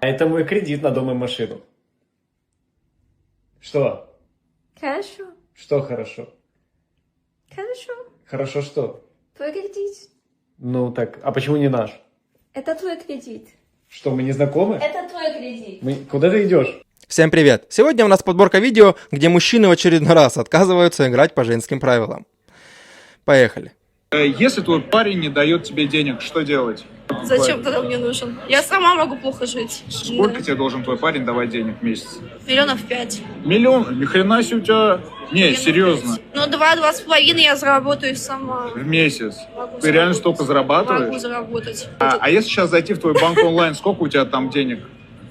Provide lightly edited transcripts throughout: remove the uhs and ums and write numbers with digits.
А это мой кредит на дом и машину. Что? Хорошо, Что хорошо? хорошо. Хорошо что? Твой кредит. Ну так, а почему не наш? Это твой кредит. Что, мы не знакомы? Это твой кредит. Куда ты идешь? Всем привет! Сегодня у нас подборка видео, где мужчины в очередной раз отказываются играть по женским правилам. Поехали. Если твой парень не дает тебе денег, что делать? Зачем тогда мне нужен? Я сама могу плохо жить. Сколько Да. тебе должен твой парень давать денег в месяц? 5 миллионов. Миллион? Ни хрена себе у тебя... Не, серьезно. Ну, 2-2,5 я заработаю сама. В месяц. Могу Ты реально заработать. столько Могу зарабатываешь? заработать. А если сейчас зайти в твой банк онлайн, сколько у тебя там денег?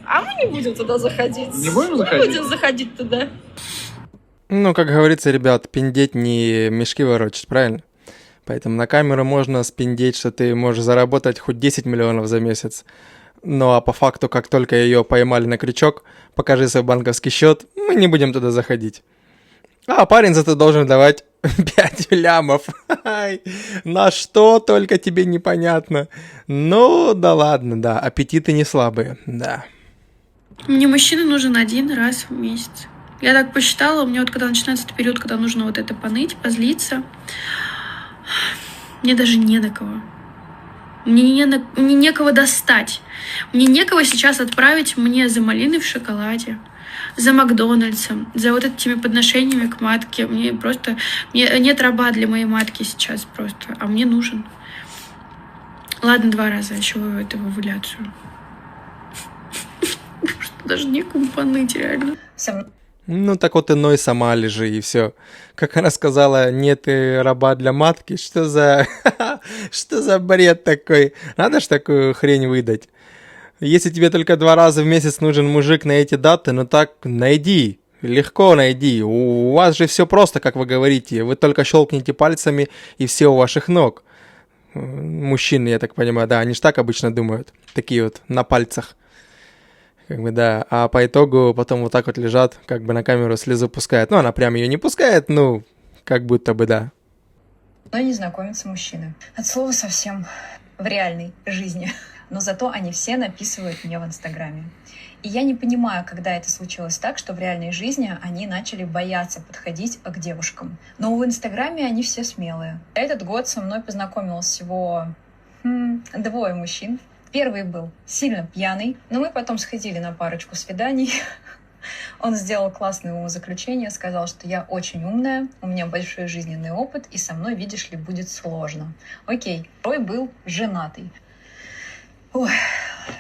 А мы не будем туда заходить. Не будем заходить? Не будем заходить туда. Ну, как говорится, ребят, пиндеть не мешки ворочать, правильно? Поэтому на камеру можно спиндеть, что ты можешь заработать хоть 10 миллионов за месяц. Ну а по факту, как только ее поймали на крючок, покажи свой банковский счет, мы не будем туда заходить. А парень зато должен давать 5 лямов. Ай, на что только тебе непонятно. Ну да ладно, да, аппетиты не слабые, да. Мне мужчина нужен 1 раз в месяц. Я так посчитала, у меня вот когда начинается этот период, когда нужно вот это поныть, позлиться, мне даже не на кого. Мне некого достать. Мне некого сейчас отправить мне за малиной в шоколаде, за Макдональдсом, за вот этими подношениями к матке. Мне нет раба для моей матки сейчас просто, а мне нужен. Ладно, 2 раза еще это в овуляцию. Даже некому поныть, реально. Ну так вот иной сама лежи и все. Как она сказала, нет раба для матки. Что за... Что за бред такой? Надо ж такую хрень выдать. Если тебе только 2 раза в месяц нужен мужик на эти даты, ну так найди. Легко найди. У вас же все просто, как вы говорите. Вы только щелкните пальцами, и все у ваших ног. Мужчины, я так понимаю, да, они ж так обычно думают. Такие вот на пальцах. Как бы, да, а по итогу потом вот так вот лежат, как бы на камеру слезу пускают. Ну, она прям ее не пускает, ну, как будто бы, да. Но не знакомятся мужчины. От слова совсем в реальной жизни. Но зато они все написывают мне в Инстаграме. И я не понимаю, когда это случилось так, что в реальной жизни они начали бояться подходить к девушкам. Но в Инстаграме они все смелые. Этот год со мной познакомилось всего 2 мужчин. Первый был сильно пьяный, но мы потом сходили на парочку свиданий. Он сделал классное умозаключение, сказал, что я очень умная, у меня большой жизненный опыт, и со мной, видишь ли, будет сложно. Окей. Второй был женатый. Ой,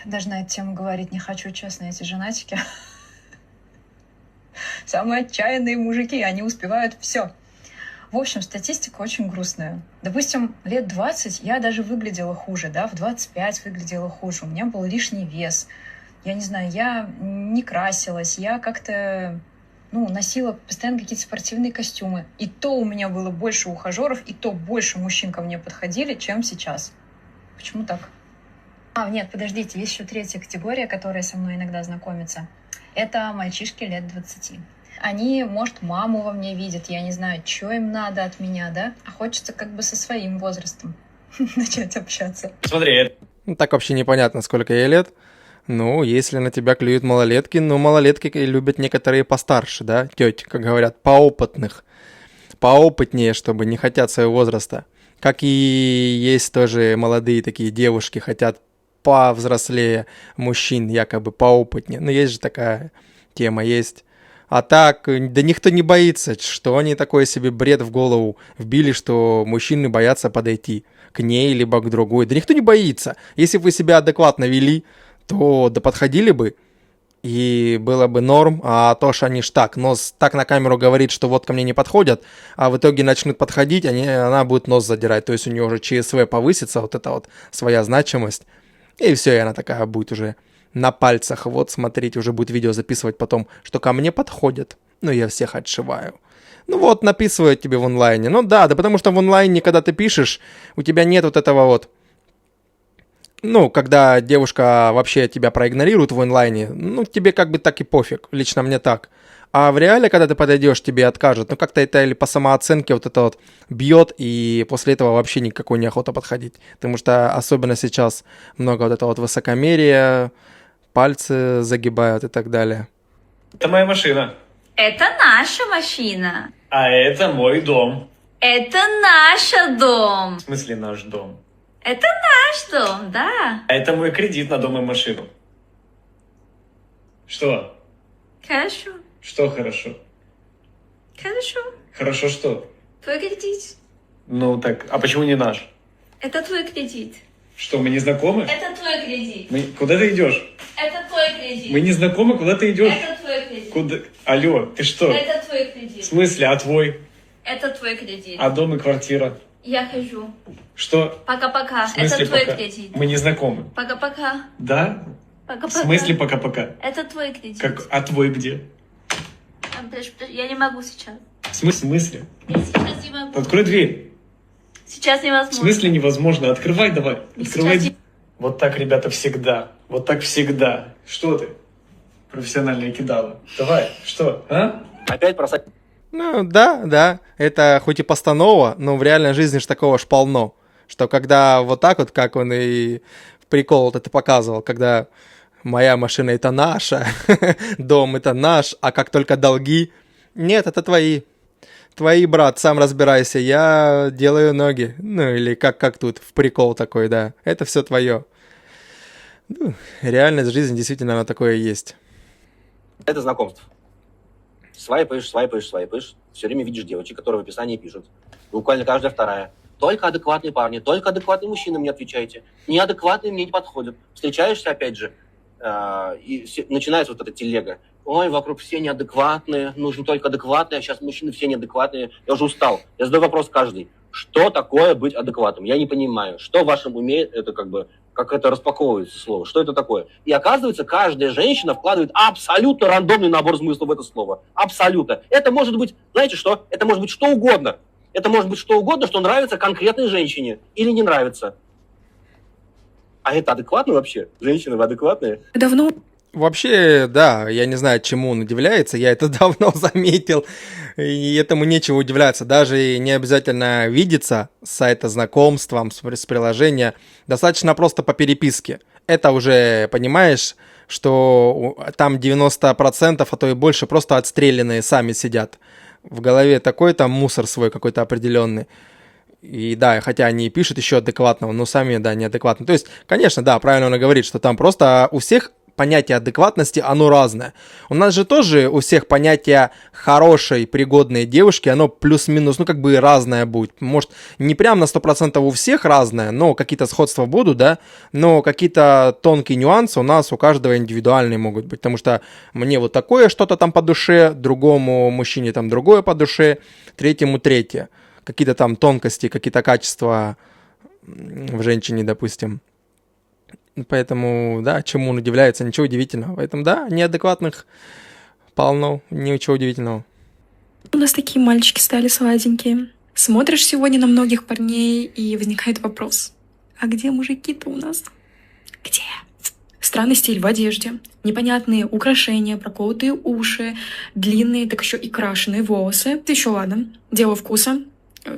даже на эту тему говорить не хочу, честно, эти женатики. Самые отчаянные мужики, они успевают все. В общем, статистика очень грустная. Допустим, лет 20 я даже выглядела хуже, да, в 25 выглядела хуже. У меня был лишний вес. Я не знаю, я не красилась, я как-то, носила постоянно какие-то спортивные костюмы. И то у меня было больше ухажеров, и то больше мужчин ко мне подходили, чем сейчас. Почему так? Нет, подождите, есть еще 3-я категория, которая со мной иногда знакомится. Это мальчишки лет 20. Они, может, маму во мне видят, я не знаю, что им надо от меня, да? А хочется как бы со своим возрастом начать общаться. Смотри, Ну, так вообще непонятно, сколько ей лет. Ну, если на тебя клюют малолетки, ну, малолетки любят некоторые постарше, да, тети, как говорят, поопытных. Поопытнее, чтобы не хотят своего возраста. Как и есть тоже молодые такие девушки, хотят повзрослее мужчин, якобы поопытнее. Ну, есть же такая тема, есть. А так, да никто не боится, что они такой себе бред в голову вбили, что мужчины боятся подойти к ней, либо к другой. Да никто не боится. Если бы вы себя адекватно вели, то да подходили бы, и было бы норм. А то, что они ж так, нос так на камеру говорит, что вот ко мне не подходят, а в итоге начнут подходить, она будет нос задирать. То есть у нее уже ЧСВ повысится, вот эта вот своя значимость. И все, и она такая будет уже на пальцах. Вот, смотрите, уже будет видео записывать потом, что ко мне подходят. Ну, я всех отшиваю. Ну вот, написывают тебе в онлайне. Ну да, потому что в онлайне, когда ты пишешь, у тебя нет вот этого вот... Ну, когда девушка вообще тебя проигнорирует в онлайне, ну, тебе как бы так и пофиг. Лично мне так. А в реале, когда ты подойдешь, тебе откажут. Ну, как-то это или по самооценке вот это вот бьет, и после этого вообще никакой неохота подходить. Потому что особенно сейчас много вот этого вот высокомерия, пальцы загибают и так далее. Это моя машина. Это наша машина. А это мой дом. Это наш дом. В смысле наш дом? Это наш дом, да. А это мой кредит на дом и машину. Что? Хорошо. Что хорошо? Хорошо. Хорошо что? Твой кредит. Ну так, а почему не наш? Это твой кредит. Что, мы не знакомы? Это твой кредит. Куда ты идешь? Это твой кредит. Мы не знакомы, куда ты идешь? Это твой кредит. Куда? Алло, ты что? Это твой В кредит. смысле, а твой? Это твой кредит. А дом и квартира? Я хожу. Что? Пока-пока. В смысле Это твой пока? кредит. Мы не знакомы. Пока-пока. Да? В Пока-пока. смысле пока-пока? Это твой кредит. Как, а твой где? Я не могу сейчас. В смысле? Я сейчас не могу. Открой дверь. Сейчас В невозможно. смысле невозможно? Открывай давай. Открывай. Сейчас Вот так, ребята, всегда. Вот так всегда. Что ты? Профессиональная кидала. Давай, что, а? Опять бросать. Ну, да, это хоть и постанова, но в реальной жизни же такого ж полно. Что когда вот так вот, как он и в прикол вот это показывал, когда моя машина это наша, дом это наш, а как только долги, нет, это твои. Твои, брат, сам разбирайся, я делаю ноги. Ну, или как тут, в прикол такой, да. Это все твое. Ну, реальность жизни действительно она такое есть. Это знакомств. Свайпаешь. Все время видишь девочек, которые в описании пишут. Буквально каждая вторая. Только адекватные парни, только адекватные мужчины мне отвечаете. Неадекватные мне не подходят. Встречаешься опять же, начинается вот эта телега. Ой, вокруг все неадекватные, нужны только адекватные, а сейчас мужчины все неадекватные. Я уже устал. Я задаю вопрос каждый. Что такое быть адекватным? Я не понимаю. Что в вашем уме, это как это распаковывается слово? Что это такое? И оказывается, каждая женщина вкладывает абсолютно рандомный набор смыслов в это слово. Абсолютно. Это может быть, знаете что? Это может быть что угодно. Это может быть что угодно, что нравится конкретной женщине или не нравится. А это адекватно вообще? Женщины, вы адекватные? Давно Вообще, да, я не знаю, чему он удивляется, я это давно заметил, и этому нечего удивляться. Даже не обязательно видеться с сайта знакомством, с приложения, достаточно просто по переписке. Это уже, понимаешь, что там 90%, а то и больше, просто отстрелянные сами сидят. В голове такой там мусор свой какой-то определенный. И да, хотя они и пишут еще адекватного, но сами, да, неадекватно. То есть, конечно, да, правильно он говорит, что там просто у всех понятие адекватности, оно разное. У нас же тоже у всех понятие хорошей, пригодной девушки, оно плюс-минус, ну, как бы разное будет. Может, не прям на 100% у всех разное, но какие-то сходства будут, да, но какие-то тонкие нюансы у нас у каждого индивидуальные могут быть, потому что мне вот такое что-то там по душе, другому мужчине там другое по душе, третьему третье. Какие-то там тонкости, какие-то качества в женщине, допустим. Поэтому, да, чему он удивляется, ничего удивительного. Поэтому, да, неадекватных полно, ничего удивительного. у нас такие мальчики стали сладенькие. Смотришь сегодня на многих парней, и возникает вопрос. А где мужики-то у нас? Где? Странный стиль в одежде, непонятные украшения, проколотые уши, длинные, так еще и крашеные волосы. Это еще ладно, дело вкуса.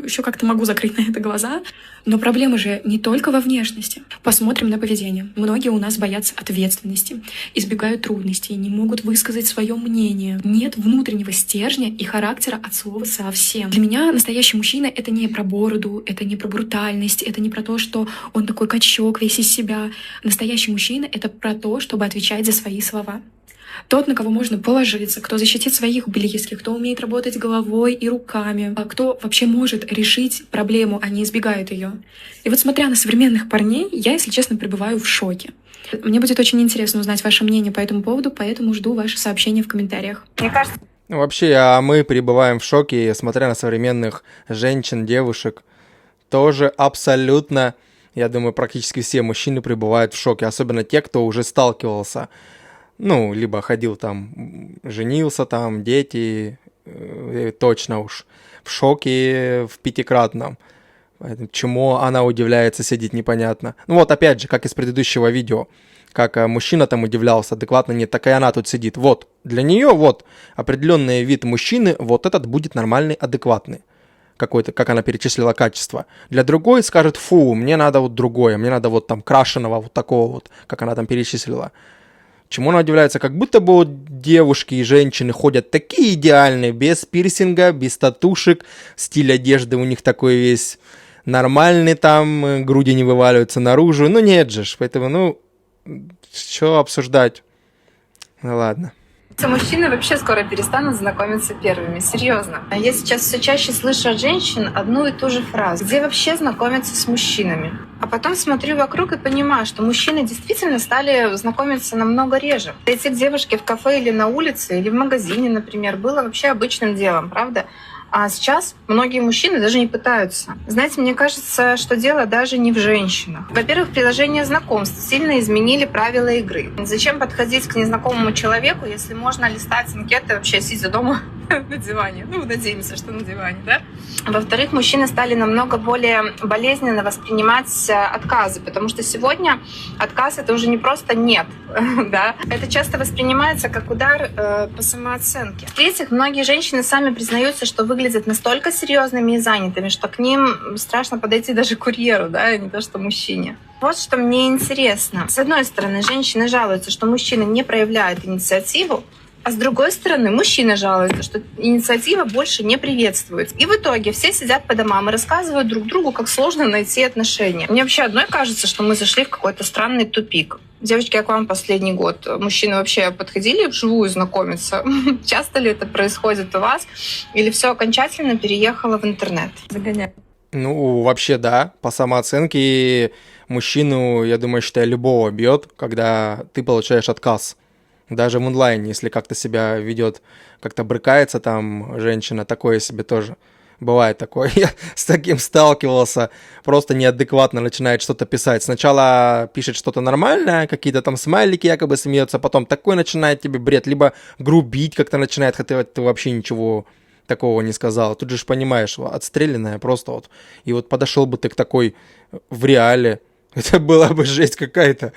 Еще как-то могу закрыть на это глаза. Но проблема же не только во внешности. Посмотрим на поведение. Многие у нас боятся ответственности, избегают трудностей, не могут высказать свое мнение. Нет внутреннего стержня и характера от слова совсем. Для меня настоящий мужчина — это не про бороду, это не про брутальность, это не про то, что он такой качок весь из себя. Настоящий мужчина — это про то, чтобы отвечать за свои слова. Тот, на кого можно положиться, кто защитит своих близких, кто умеет работать головой и руками, кто вообще может решить проблему, а не избегает ее. И вот смотря на современных парней, я, если честно, пребываю в шоке. Мне будет очень интересно узнать ваше мнение по этому поводу, поэтому жду ваши сообщения в комментариях. Мне кажется, Вообще, а мы пребываем в шоке, смотря на современных женщин, девушек. Тоже абсолютно, я думаю, практически все мужчины пребывают в шоке, особенно те, кто уже сталкивался. Ну, либо ходил там, женился там, дети, точно уж в шоке в пятикратном. Поэтому чему она удивляется, сидит непонятно. Ну вот опять же, как из предыдущего видео, как мужчина там удивлялся, адекватно нет, так и она тут сидит. Вот, для нее вот определенный вид мужчины, вот этот будет нормальный, адекватный. Какой-то, как она перечислила качество. Для другой скажет, фу, мне надо вот другое, мне надо вот там крашеного, вот такого вот, как она там перечислила. Чему она удивляется? Как будто бы вот девушки и женщины ходят такие идеальные, без пирсинга, без татушек, стиль одежды у них такой весь нормальный там, груди не вываливаются наружу. Ну нет же, поэтому, ну, что обсуждать? Ну ладно. Мужчины вообще скоро перестанут знакомиться первыми, серьезно. Я сейчас все чаще слышу от женщин одну и ту же фразу. Где вообще знакомиться с мужчинами? А потом смотрю вокруг и понимаю, что мужчины действительно стали знакомиться намного реже. Идти к девушке в кафе или на улице, или в магазине, например, было вообще обычным делом, правда? А сейчас многие мужчины даже не пытаются. Знаете, мне кажется, что дело даже не в женщинах. Во-первых, приложения знакомств сильно изменили правила игры. Зачем подходить к незнакомому человеку, если можно листать анкеты, вообще сидя дома на диване? Ну, надеемся, что на диване, да? Во-вторых, мужчины стали намного более болезненно воспринимать отказы, потому что сегодня отказ — это уже не просто «нет», да? Это часто воспринимается как удар по самооценке. В-третьих, многие женщины сами признаются, что выглядят настолько серьезными и занятыми, что к ним страшно подойти даже курьеру, да, не то что мужчине. Вот что мне интересно. С одной стороны, женщины жалуются, что мужчина не проявляет инициативу, а с другой стороны, мужчины жалуются, что инициатива больше не приветствуется. И в итоге все сидят по домам и рассказывают друг другу, как сложно найти отношения. Мне вообще одной кажется, что мы зашли в какой-то странный тупик. Девочки, а к вам последний год мужчины вообще подходили вживую знакомиться? Часто ли это происходит у вас? Или все окончательно переехало в интернет? Загоняй. Ну, вообще, да. По самооценке мужчину, я думаю, считаю, любого бьет, когда ты получаешь отказ. Даже в онлайне, если как-то себя ведет, как-то брыкается там женщина, такое себе тоже. Бывает такое. Я с таким сталкивался. Просто неадекватно начинает что-то писать. Сначала пишет что-то нормальное, какие-то там смайлики якобы смеется, потом такой начинает тебе бред, либо грубить как-то начинает, хотя ты вообще ничего такого не сказал. Тут же ж понимаешь, отстрелянная просто вот. И вот подошел бы ты к такой в реале, это была бы жесть какая-то.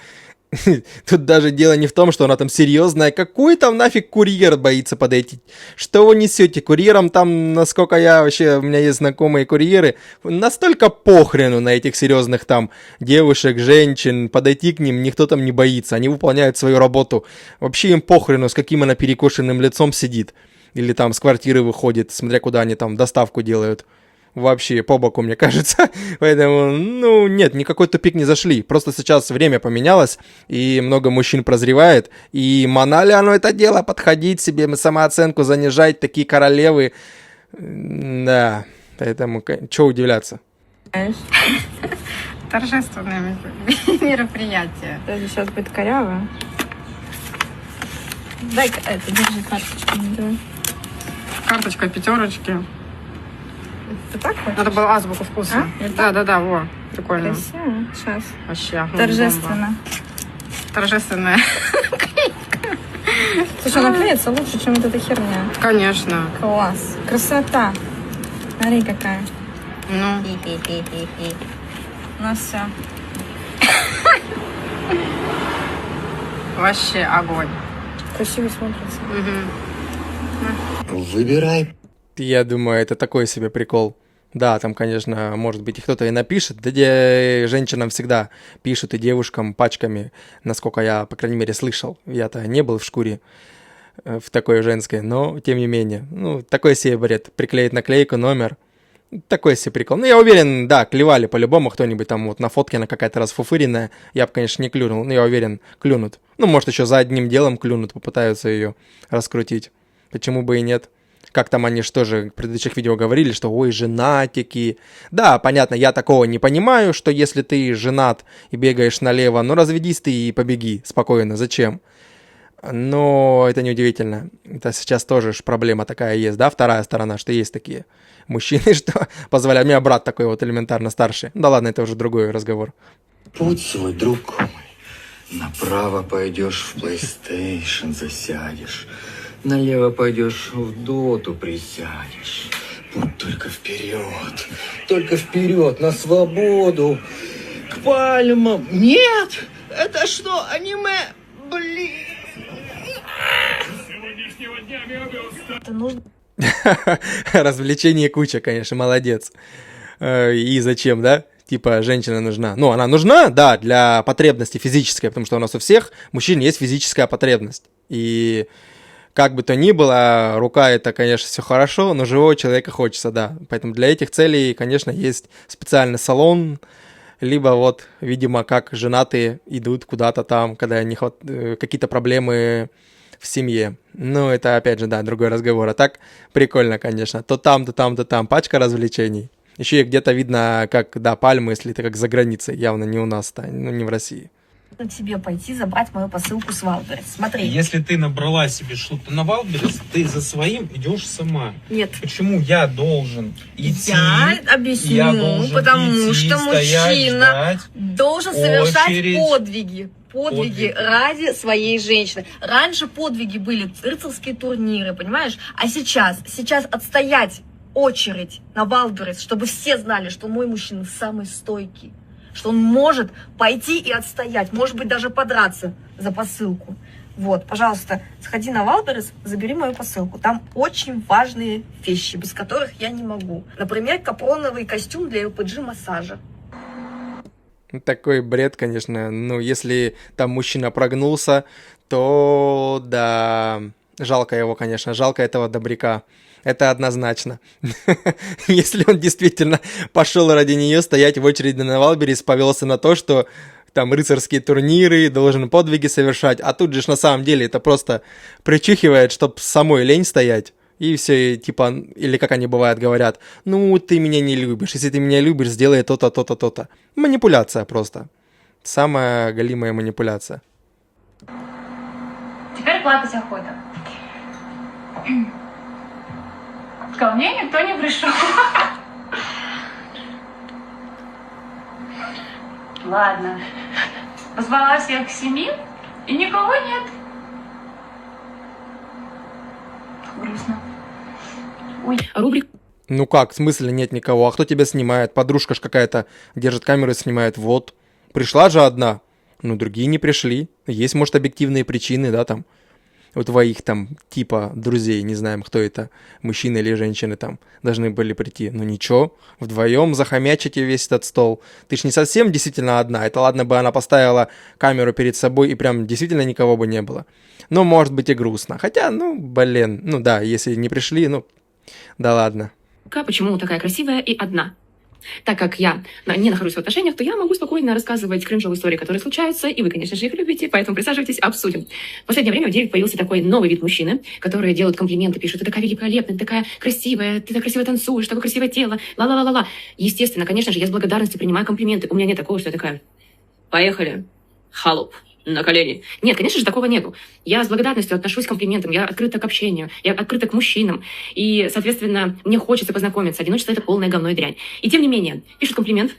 Тут даже дело не в том, что она там серьезная. Какой там нафиг курьер боится подойти? Что вы несете? Курьерам там, насколько я вообще, у меня есть знакомые курьеры, настолько похрену на этих серьезных там девушек, женщин, подойти к ним никто там не боится. Они выполняют свою работу. Вообще им похрену, с каким она перекошенным лицом сидит. Или там с квартиры выходит, смотря куда они там доставку делают. Вообще по боку, мне кажется. Поэтому, ну, нет, никакой тупик не зашли. Просто сейчас время поменялось, и много мужчин прозревает. И манали оно это дело, подходить себе, самооценку занижать, такие королевы. Да, поэтому, чего удивляться? Торжественное мероприятие. Это сейчас будет коряво. Дай-ка это, держи карточку. Давай. Карточка пятерочки. Ты так хочешь? Надо было азбуку вкуса. Да, во, прикольно. Красиво. Сейчас. Вообще. Торжественно. Торжественная. Слушай, она клеится лучше, чем вот эта херня. Конечно. Класс. Красота. Смотри, какая. Ну. Ну все. Вообще огонь. Красиво смотрится. Выбирай. Я думаю, это такой себе прикол. Да, там, конечно, может быть, и кто-то и напишет. Да, где женщинам всегда пишут и девушкам пачками, насколько я, по крайней мере, слышал. Я-то не был в шкуре в такой женской, но, тем не менее. Ну, такой себе бред. Приклеить наклейку, номер. Такой себе прикол. Ну, я уверен, да, клевали по-любому кто-нибудь там вот на фотке, она какая-то расфуфыренная. Я бы, конечно, не клюнул, но я уверен, клюнут. Ну, может, еще за одним делом клюнут, попытаются ее раскрутить. Почему бы и нет? Как там они что же в предыдущих видео говорили, что ой, женатики. Да, понятно, я такого не понимаю, что если ты женат и бегаешь налево, ну разведись ты и побеги спокойно, зачем? Но это неудивительно. Это сейчас тоже ж проблема такая есть, да, вторая сторона, что есть такие мужчины, что позволяют. У меня брат такой вот элементарно старший. Да ладно, это уже другой разговор. Путь свой, друг мой. Направо пойдешь, в PlayStation засядешь. Налево пойдешь, в доту присядешь. Путь только вперед, на свободу, к пальмам. Нет, это что, аниме? Блин. Это нужно. Развлечение куча, конечно, молодец. И зачем, да? типа, женщина нужна. Ну, она нужна, да, для потребности физической, потому что у нас у всех мужчин есть физическая потребность. И как бы то ни было, рука — это, конечно, все хорошо, но живого человека хочется, да. Поэтому для этих целей, конечно, есть специальный салон, либо вот, видимо, как женатые идут куда-то там, когда у них вот, какие-то проблемы в семье. Ну, это, опять же, да, другой разговор. А так прикольно, конечно. То там, то там, то там. Пачка развлечений. Еще и где-то видно, как, да, пальмы, если это как за границей. Явно не у нас, ну, не в России. К тебе пойти забрать мою посылку с Валберес. Смотри. Если ты набрала себе что-то на Валберес, ты за своим идешь сама. Нет. Почему я должен идти? Я объясню, я должен потому идти, что стоять, мужчина ждать, должен совершать очередь. подвиги ради своей женщины. Раньше подвиги были рыцарские турниры, понимаешь? А сейчас отстоять очередь на Валберес, чтобы все знали, что мой мужчина самый стойкий, что он может пойти и отстоять, может быть, даже подраться за посылку. Вот, пожалуйста, сходи на Валберес, забери мою посылку. Там очень важные вещи, без которых я не могу. Например, капроновый костюм для ЛПГ-массажа. Такой бред, конечно. Ну, если там мужчина прогнулся, то да, жалко его, конечно, жалко этого добряка. Это однозначно. Если он действительно пошел ради нее стоять в очереди на Валберес, повелся на то, что там рыцарские турниры, должен подвиги совершать, а тут же на самом деле это просто причухивает, чтоб самой лень стоять. И все, типа, или как они бывают говорят, ну, ты меня не любишь, если ты меня любишь, сделай то-то, то-то, то-то. Манипуляция просто. Самая голимая манипуляция. Теперь плакать охота. Ко мне никто не пришел. Ладно. Позвала всех к 7, и никого нет. Грустно. Ой. Рубрика. Ну как, в смысле нет никого? А кто тебя снимает? Подружка ж какая-то держит камеру и снимает. Вот. Пришла же одна. Ну, другие не пришли. Есть, может, объективные причины, да, там. У твоих там типа друзей, не знаем, кто это, мужчины или женщины там, должны были прийти. Ну ничего, вдвоем захомячите весь этот стол. Ты ж не совсем действительно одна. Это ладно бы она поставила камеру перед собой и прям действительно никого бы не было. Но может быть и грустно. Хотя, ну, блин, ну да, если не пришли, ну, да ладно. Почему такая красивая и одна? Так как я не нахожусь в отношениях, то я могу спокойно рассказывать кринжовые истории, которые случаются, и вы, конечно же, их любите, поэтому присаживайтесь, обсудим. В последнее время в директ появился такой новый вид мужчины, которые делают комплименты, пишут: ты такая великолепная, ты такая красивая, ты так красиво танцуешь, такое красивое тело, ла-ла-ла-ла-ла. Естественно, конечно же, я с благодарностью принимаю комплименты. У меня нет такого, что я такая: поехали, холоп, на колени. Нет, конечно же, такого нету. Я с благодарностью отношусь к комплиментам, я открыта к общению, я открыта к мужчинам. И, соответственно, мне хочется познакомиться. Одиночество — это полное говно и дрянь. И тем не менее, пишут комплимент,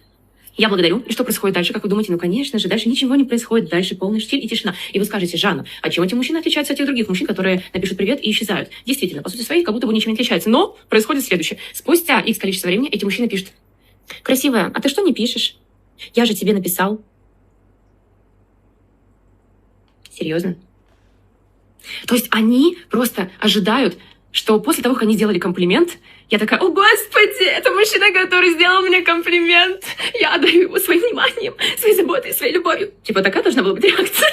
я благодарю. И что происходит дальше? Как вы думаете? Ну, конечно же, дальше ничего не происходит. Дальше полный штиль и тишина. И вы скажете: Жанна, а чем эти мужчины отличаются от тех других мужчин, которые напишут привет и исчезают? Действительно, по сути своей, как будто бы ничем не отличаются. Но происходит следующее. Спустя X количество времени эти мужчины пишут: красивая, а ты что не пишешь? Я же тебе написал. Серьезно? То есть они просто ожидают, что после того, как они сделали комплимент, я такая: о господи, это мужчина, который сделал мне комплимент. Я отдаю его своим вниманием, своей заботой, своей любовью. Типа такая должна была быть реакция.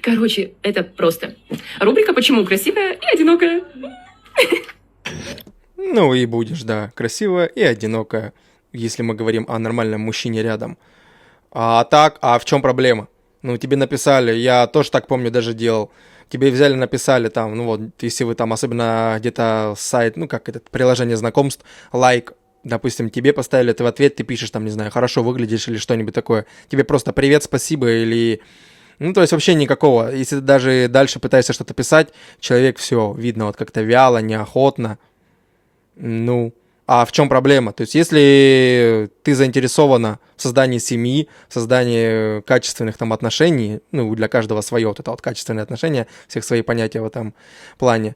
Короче, это просто рубрика «Почему красивая и одинокая». Ну и будешь, да, красивая и одинокая, если мы говорим о нормальном мужчине рядом. А так, а в чем проблема? Ну, тебе написали, я тоже так помню, даже делал. Тебе взяли, написали там, ну вот, если вы там, особенно где-то сайт, ну как это, приложение знакомств, лайк, допустим, тебе поставили, ты в ответ, ты пишешь там, не знаю, хорошо выглядишь или что-нибудь такое. Тебе просто привет, спасибо или... Ну, то есть вообще никакого. Если ты даже дальше пытаешься что-то писать, человек все, видно, вот как-то вяло, неохотно. Ну... А в чем проблема? То есть, если ты заинтересована в создании семьи, в создании качественных там отношений, ну, для каждого свое вот это вот качественные отношения, всех свои понятия в этом плане,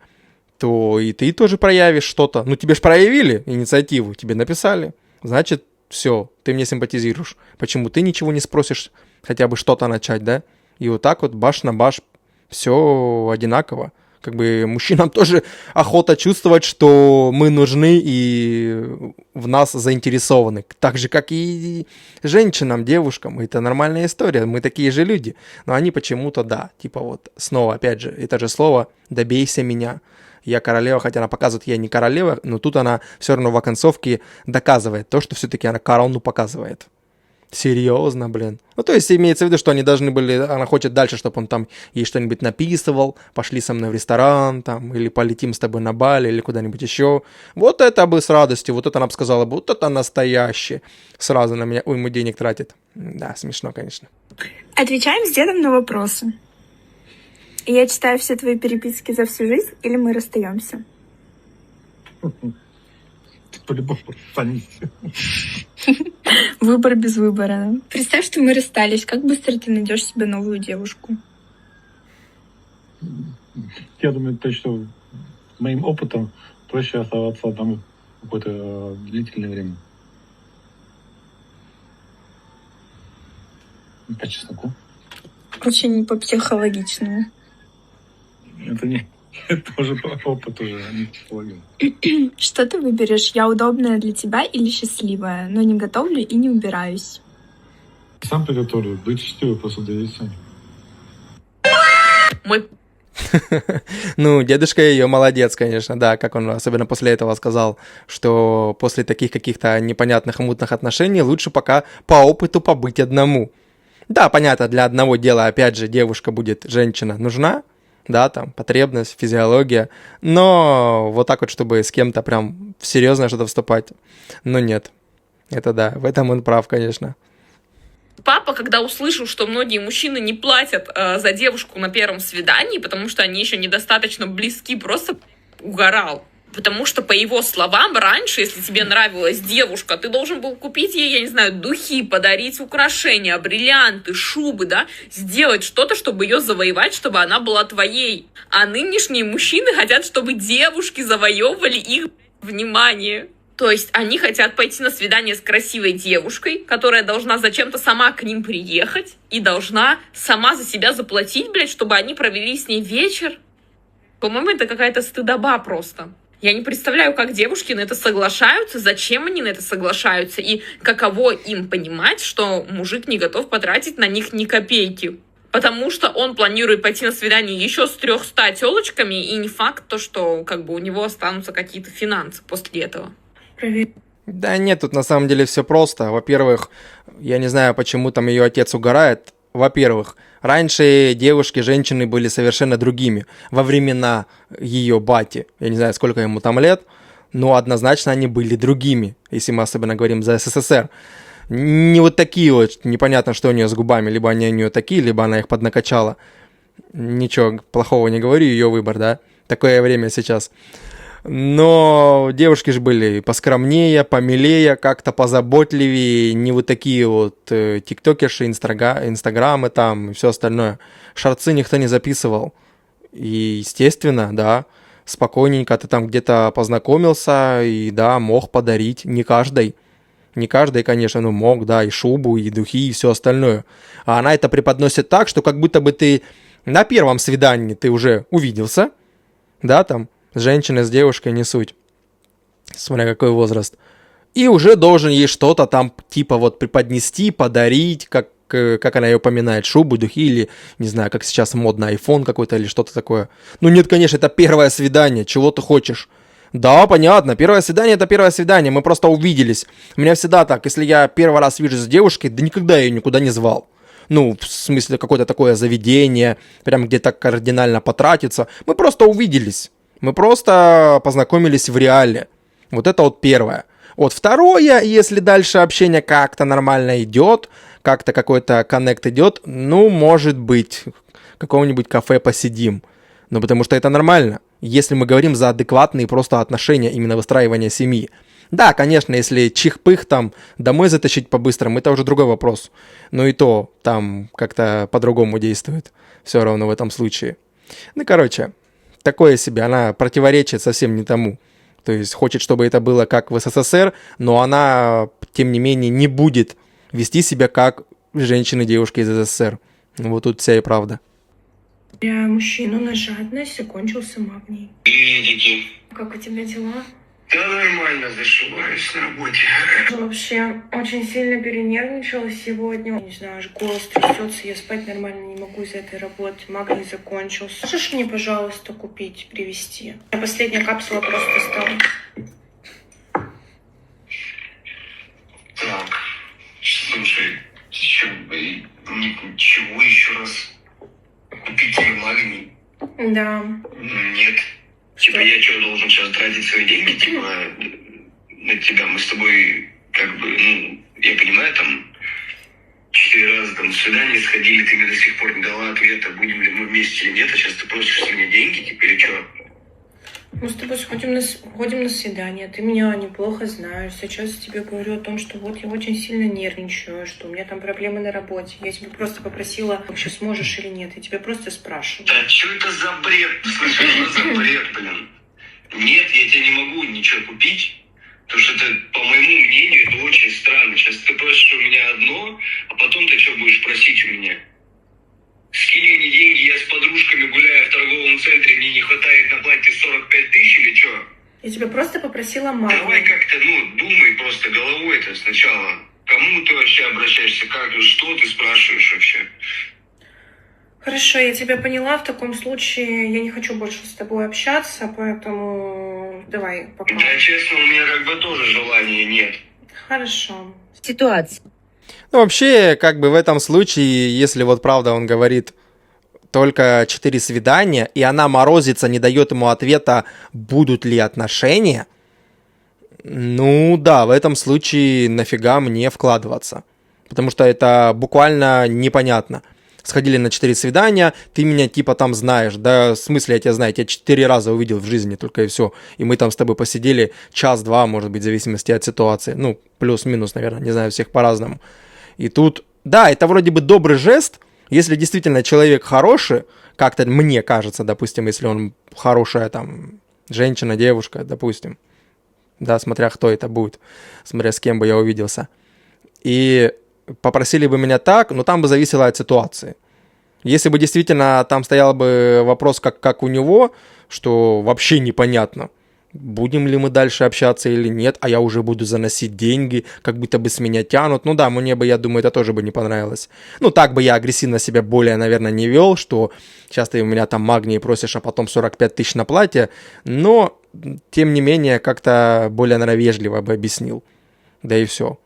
то и ты тоже проявишь что-то. Ну, тебе же проявили инициативу, тебе написали. Значит, все, ты мне симпатизируешь. Почему ты ничего не спросишь, хотя бы что-то начать, да? И вот так вот баш на баш, все одинаково. Как бы мужчинам тоже охота чувствовать, что мы нужны и в нас заинтересованы. Так же, как и женщинам, девушкам. Это нормальная история. Мы такие же люди. Но они почему-то, да, типа вот снова, опять же, это же слово «добейся меня». Я королева, хотя она показывает, я не королева, но тут она все равно в оконцовке доказывает то, что все-таки она корону показывает. Серьезно, блин. Ну, то есть имеется в виду, что они должны были, она хочет дальше, чтобы он там ей что-нибудь написывал, пошли со мной в ресторан, там, или полетим с тобой на Бали, или куда-нибудь еще. Вот это бы с радостью, вот это она бы сказала бы, вот это настоящее. Сразу на меня уйму денег тратит. Да, смешно, конечно. Отвечаем с дедом на вопросы. Я читаю все твои переписки за всю жизнь, или мы расстаемся? По-любому расстанемся. Выбор без выбора. Представь, что мы расстались. Как быстро ты найдешь себе новую девушку? Я думаю, то, что моим опытом проще оставаться одному какое-то длительное время. По чесноку. Очень по-психологичному. Это не... Это уже опыт уже, а не психология. Что ты выберешь? Я удобная для тебя или счастливая, но не готовлю и не убираюсь? Сам приготовлю. Быть счастливым, просто довериться. Ну, дедушка ее молодец, конечно, да, как он особенно после этого сказал, что после таких каких-то непонятных и мутных отношений лучше пока по опыту побыть одному. Да, понятно, для одного дела, опять же, девушка будет, женщина нужна, да, там, потребность, физиология, но вот так вот, чтобы с кем-то прям в серьезное что-то вступать, ну нет, это да, в этом он прав, конечно. Папа, когда услышал, что многие мужчины не платят за девушку на первом свидании, потому что они еще недостаточно близки, просто угорал. Потому что, по его словам, раньше, если тебе нравилась девушка, ты должен был купить ей, я не знаю, духи, подарить украшения, бриллианты, шубы, да, сделать что-то, чтобы ее завоевать, чтобы она была твоей. А нынешние мужчины хотят, чтобы девушки завоевывали их внимание. То есть они хотят пойти на свидание с красивой девушкой, которая должна зачем-то сама к ним приехать и должна сама за себя заплатить, блядь, чтобы они провели с ней вечер. По-моему, это какая-то стыдоба просто. Я не представляю, как девушки на это соглашаются, зачем они на это соглашаются, и каково им понимать, что мужик не готов потратить на них ни копейки. Потому что он планирует пойти на свидание еще с 300 телочками, и не факт то, что как бы у него останутся какие-то финансы после этого. Да нет, тут на самом деле все просто. Во-первых, я не знаю, почему там ее отец угорает. Во-первых, раньше девушки, женщины были совершенно другими. Во времена ее бати, я не знаю, сколько ему там лет, но однозначно они были другими, если мы особенно говорим за СССР. Не вот такие вот, непонятно, что у нее с губами, либо они у нее такие, либо она их поднакачала. Ничего плохого не говорю, ее выбор, да? Такое время сейчас. Но девушки же были поскромнее, помилее, как-то позаботливее, не вот такие вот тиктокерши, инстаграмы там и все остальное. Шорцы никто не записывал. И, естественно, да, спокойненько ты там где-то познакомился и, да, мог подарить. Не каждый, конечно, ну мог, да, и шубу, и духи, и все остальное. А она это преподносит так, что как будто бы ты на первом свидании ты уже увиделся, да, там, с женщиной, с девушкой, не суть, смотря какой возраст, и уже должен ей что-то там типа вот преподнести, подарить, как она ее упоминает, шубу, духи или, не знаю, как сейчас модно, iPhone какой-то или что-то такое. Ну нет, конечно, это первое свидание, чего ты хочешь? Да, понятно, первое свидание это первое свидание, мы просто увиделись. У меня всегда так, если я первый раз вижу с девушкой, да никогда я ее никуда не звал. Ну, в смысле, какое-то такое заведение, прям где-то кардинально потратиться. Мы просто увиделись. Мы просто познакомились в реале. Вот это вот первое. Вот второе, если дальше общение как-то нормально идет, как-то какой-то коннект идет, ну, может быть, в каком-нибудь кафе посидим. Ну, потому что это нормально. Если мы говорим за адекватные просто отношения, именно выстраивание семьи. Да, конечно, если чих-пых там домой затащить по-быстрому, это уже другой вопрос. Но и то там как-то по-другому действует. Все равно в этом случае. Ну, короче, такое себе, она противоречит совсем не тому. То есть хочет, чтобы это было как в СССР, но она, тем не менее, не будет вести себя как женщины-девушки из СССР. Вот тут вся и правда. Я мужчину на жадность и кончился магний. Приветики. Как у тебя дела? Да нормально, зашиваюсь на работе. Вообще, очень сильно перенервничала сегодня. Не знаю, аж голос трясется, я спать нормально не могу из-за этой работы. Магний закончился. Можешь мне, пожалуйста, купить, привезти? У меня последняя капсула просто стала. Так, слушай, ничего еще раз купить тебе магний? Да. Нет. Типа, я что, должен сейчас тратить свои деньги, типа, на тебя? Мы с тобой, как бы, я понимаю, там, 4 раза там в свидание сходили, ты мне до сих пор не дала ответа, будем ли мы вместе или нет, а сейчас ты просишь с меня деньги, типа, или что? Мы с тобой ходим на свидание, ты меня неплохо знаешь. Сейчас я тебе говорю о том, что вот я очень сильно нервничаю, что у меня там проблемы на работе. Я тебя просто попросила, вообще сможешь или нет. Я тебя просто спрашиваю. Да что это за бред? Слушай, что за бред, блин? Нет, я тебе не могу ничего купить, потому что это, по моему мнению, это очень странно. Сейчас ты просишь у меня одно, а потом ты что будешь просить у меня? Скинь мне деньги, я с подружками гуляю в торговом центре, мне не хватает на платье 45 тысяч или что? Я тебя просто попросила магний. Давай как-то, думай просто головой-то сначала. Кому ты вообще обращаешься, что ты спрашиваешь вообще? Хорошо, я тебя поняла. В таком случае я не хочу больше с тобой общаться, поэтому давай пока. Да, честно, у меня как бы тоже желания нет. Хорошо. Ситуация. Ну, вообще, как бы в этом случае, если вот правда он говорит только 4 свидания, и она морозится, не дает ему ответа, будут ли отношения, ну да, в этом случае нафига мне вкладываться. Потому что это буквально непонятно. Сходили на 4 свидания, ты меня типа там знаешь. Да, в смысле я тебя знаю, я тебя 4 раза увидел в жизни, только и все. И мы там с тобой посидели час-два, может быть, в зависимости от ситуации. Ну, плюс-минус, наверное, не знаю, всех по-разному. И тут, да, это вроде бы добрый жест, если действительно человек хороший, как-то мне кажется, допустим, если он хорошая там женщина, девушка, допустим, да, смотря кто это будет, смотря с кем бы я увиделся. И попросили бы меня так, но там бы зависело от ситуации. Если бы действительно там стоял бы вопрос, как у него, что вообще непонятно, будем ли мы дальше общаться или нет, а я уже буду заносить деньги, как будто бы с меня тянут. Ну да, мне бы, я думаю, это тоже бы не понравилось. Ну так бы я агрессивно себя более, наверное, не вел, что сейчас ты у меня там магний просишь, а потом 45 тысяч на платье, но, тем не менее, как-то более, наверное, вежливо бы объяснил. Да и все.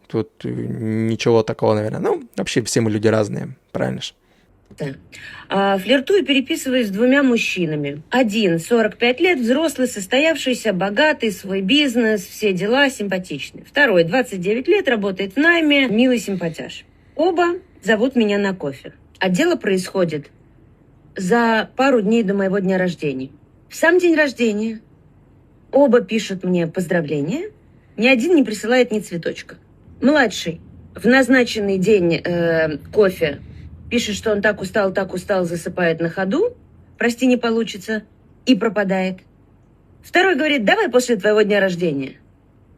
Тут ничего такого, наверное. Ну, вообще все мы люди разные, правильно же? Флиртую, переписываюсь с 2 мужчинами. Один 45 лет, взрослый, состоявшийся, богатый, свой бизнес, все дела, симпатичный. Второй 29 лет, работает в найме, милый симпатяж. Оба зовут меня на кофе. А дело происходит за пару дней до моего дня рождения. В сам день рождения оба пишут мне поздравления, ни один не присылает ни цветочка. Младший в назначенный день кофе пишет, что он так устал, засыпает на ходу, прости, не получится, и пропадает. Второй говорит, давай после твоего дня рождения,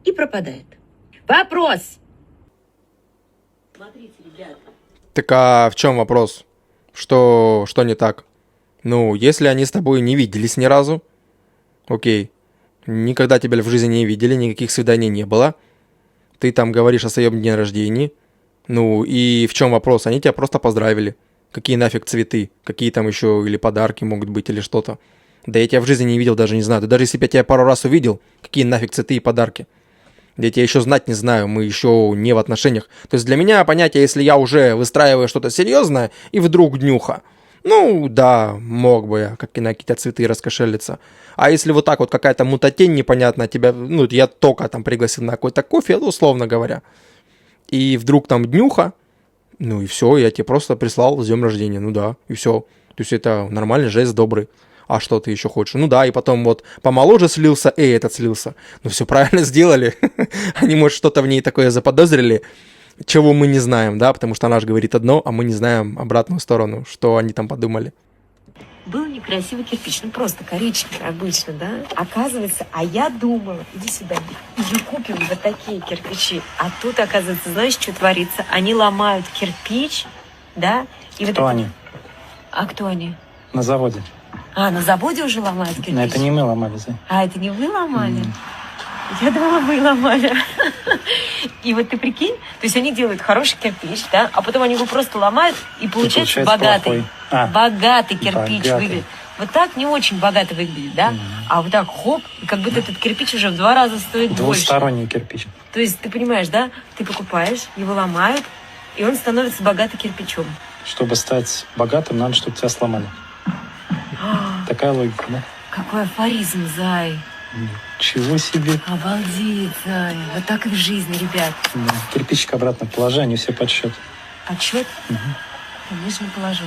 и пропадает. Вопрос! Смотрите, ребята. Так а в чем вопрос? Что не так? Ну, если они с тобой не виделись ни разу, окей, никогда тебя в жизни не видели, никаких свиданий не было, ты там говоришь о своем дне рождения, ну и в чем вопрос? Они тебя просто поздравили. Какие нафиг цветы? Какие там еще или подарки могут быть, или что-то? Да я тебя в жизни не видел, даже не знаю. Да даже если бы я тебя пару раз увидел, какие нафиг цветы и подарки? Да я тебя еще знать не знаю, мы еще не в отношениях. То есть для меня понятие, если я уже выстраиваю что-то серьезное, и вдруг днюха. Ну да, мог бы я, как и на какие-то цветы раскошелиться. А если вот так вот какая-то мутатень непонятная, тебя, ну я только там пригласил на какой-то кофе, условно говоря. И вдруг там днюха, ну и все, я тебе просто прислал с днем рождения, ну да, и все. То есть это нормальный жест, добрый. А что ты еще хочешь? Ну да, и потом вот помоложе слился, этот слился. Ну все правильно сделали. Они, может, что-то в ней такое заподозрили, чего мы не знаем, да, потому что она же говорит одно, а мы не знаем обратную сторону, что они там подумали. Был некрасивый кирпич, ну просто коричневый обычно, да? Оказывается, а я думала, иди сюда, иди купим вот такие кирпичи. А тут, оказывается, знаешь, что творится? Они ломают кирпич, да? И кто вот они? А кто они? На заводе. А, на заводе уже ломают кирпич? Но это не мы ломали, Зай. А, это не вы ломали? Я думала, вы ломали. И вот ты прикинь, то есть они делают хороший кирпич, да, а потом они его просто ломают, и получается богатый. Богатый кирпич выглядит. Вот так не очень богато выглядит, да? А вот так, хоп, и как будто этот кирпич уже в 2 раза стоит больше. Двусторонний кирпич. То есть ты понимаешь, да? Ты покупаешь, его ломают, и он становится богатым кирпичом. Чтобы стать богатым, надо, чтобы тебя сломали. Такая логика, да? Какой афоризм, Зай. Чего себе? Обалдеть, Зай. Вот так и в жизни, ребят. Да. Кирпичик обратно положи, они все подсчет. Подсчет? Конечно, положу.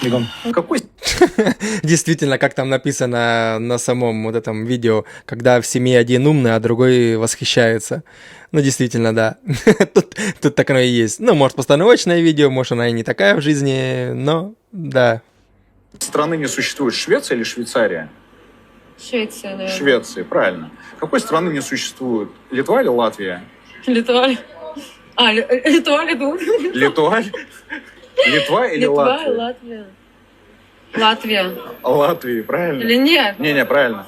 Бегом. Какой? Действительно, как там написано на самом вот этом видео, когда в семье один умный, а другой восхищается. Ну, действительно, да. Тут так оно и есть. Ну, может, постановочное видео, может, она и не такая в жизни, но да. Страны не существует, Швеция или Швейцария? Швеция, наверное. Швеция, правильно. Какой страны не существует? Литва или Латвия? Литва. А, Литва, Литва. Литва? Литва или Литва Латвия? и Латвия. Латвия. Латвии, правильно? Или нет? Не, правильно.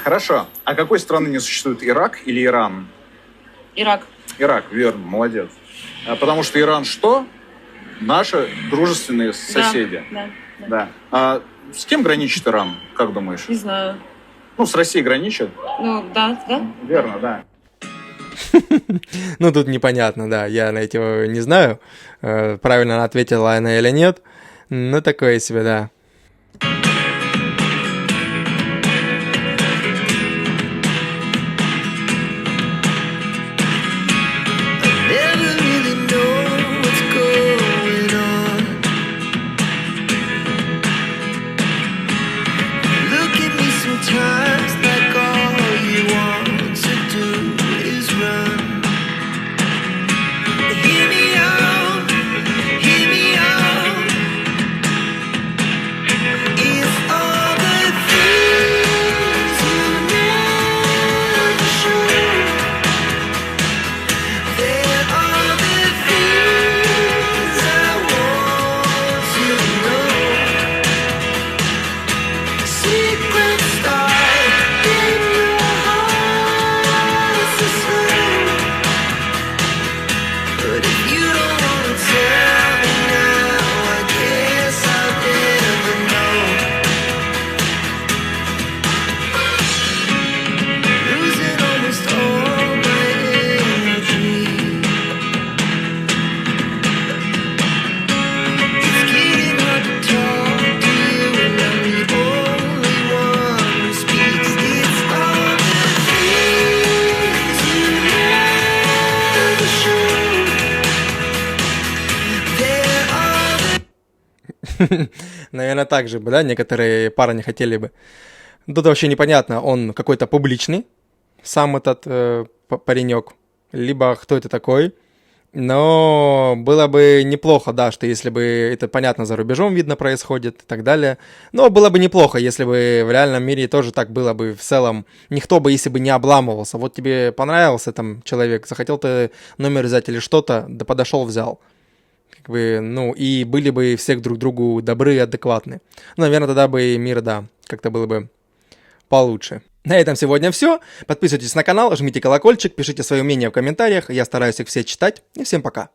Хорошо. А какой страны не существует, Ирак или Иран? Ирак. Ирак, верно, молодец. Потому что Иран что? Наши дружественные соседи. Да. А с кем граничит Иран, как думаешь? Не знаю. Ну, с Россией граничит? Ну, да. Верно, да. Ну, тут непонятно, да, я на эти не знаю, правильно она ответила она или нет, но такое себе, да. Наверное, так же бы, да, некоторые парни хотели бы. Тут вообще непонятно, он какой-то публичный, сам этот паренек, либо кто это такой. Но было бы неплохо, да, что если бы это, понятно, за рубежом видно происходит и так далее. Но было бы неплохо, если бы в реальном мире тоже так было бы в целом. Никто бы, если бы не обламывался. Вот тебе понравился там человек, захотел ты номер взять или что-то, да подошел, взял. Как бы, ну, и были бы все друг другу добры и адекватны. Ну, наверное, тогда бы мир, да, как-то было бы получше. На этом сегодня все. Подписывайтесь на канал, жмите колокольчик, пишите свое мнение в комментариях. Я стараюсь их все читать. И всем пока.